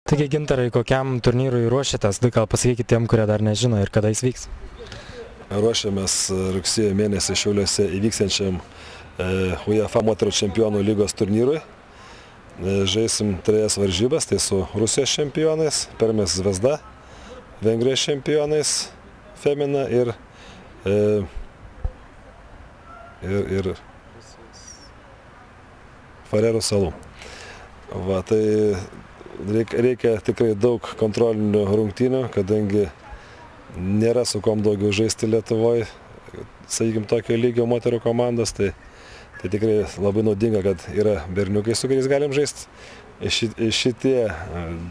Taigi, Gintarai, kokiam turnyrui ruošiatės? Gal pasakykite tiem, kurie dar nežino ir kada jis vyks. Ruošiamės rugsėjo mėnesį Šiauliuose įvyksiančiam UEFA moterų čempionų lygos turnyrui. Žaisim 3 varžybas, tai su Rusijos čempionais, Permės Zvezda, Vengrijos čempionais, Femina ir Farerų salų. Va, tai reikia tikrai daug kontrolinių rungtynių, kadangi nėra su kom daugiau žaisti Lietuvoje, sakykime, tokio lygio moterų komandos, tai tikrai labai naudinga, kad yra berniukai, su kuriais galim žaisti. Šitie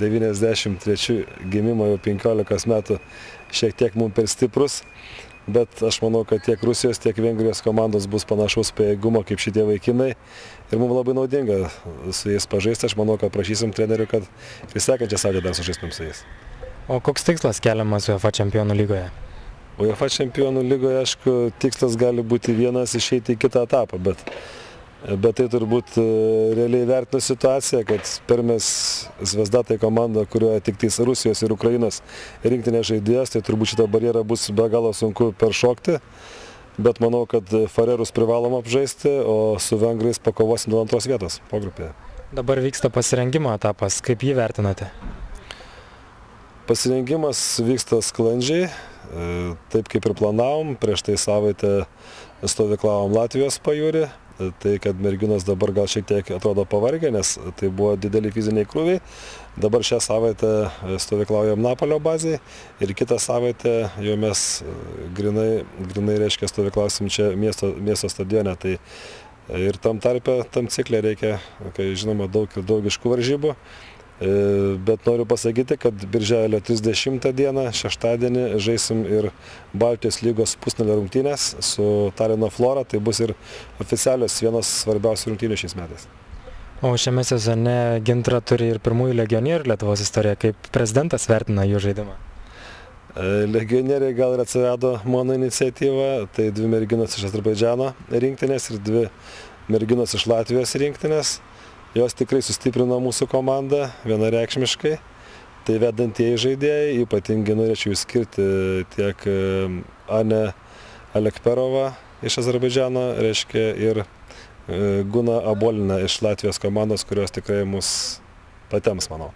93 gimimo jau 15 metų šiek tiek mums per stiprus, bet aš manau, kad tiek Rusijos, tiek Vengrijos komandos bus panašaus pajėgumo kaip šitie vaikinai ir mums labai naudinga su jais pažaisti. Aš manau, kad prašysim trenerių, kad ir sekančią savaitę dar sužaistumėm su jais. O koks tikslas keliamas UEFA čempionų lygoje? UEFA čempionų lygoje, aišku, tikslas gali būti vienas išeiti į kitą etapą, bet tai turbūt realiai vertinu situaciją, kad Permės Zvezda tai komanda, kurioje tik tais Rusijos ir Ukrainos rinktinės žaidėjas, tai turbūt šitą barjerą bus be galo sunku peršokti, bet manau, kad Farerus privalom apžaisti, o su Vengrais pakovosim dėl 2 vietos pogrupėje. Dabar vyksta pasirengimo etapas, kaip jį vertinate? Pasirengimas vyksta sklandžiai, taip kaip ir planavom, prieš tai savaitę stovyklavom Latvijos pajūrį. Tai, kad merginos dabar gal šiek tiek atrodo pavargę, nes tai buvo dideli fiziniai krūviai. Dabar šią savaitę stovyklaujam Napolio bazėje ir kitą savaitę jau mes grinai reiškia stovyklausim čia miesto stadione. Tai ir tam tarpe, tam cikle reikia, žinoma, daug iškų varžybų. Bet noriu pasakyti, kad birželio 30 dieną, šeštadienį, žaisim ir Baltijos lygos pusfinalio rungtynės su Talino Flora. Tai bus ir oficialios vienos svarbiausių rungtynių šiais metais. O šiame sezone Gintra turi ir pirmųjų legionierių Lietuvos istoriją. Kaip prezidentas vertina jų žaidimą? Legionieriai gal ir atsirado mano iniciatyva. Tai 2 merginos iš Azerbaidžano rinktinės ir 2 merginos iš Latvijos rinktinės. Jos tikrai sustiprino mūsų komandą vienareikšmiškai. Tai vedantieji žaidėjai, ypatingai norėčiau išskirti tiek Ane Alekperova iš Azerbaidžano, reiškia, ir Guna Abolina iš Latvijos komandos, kurios tikrai mus patems, manau.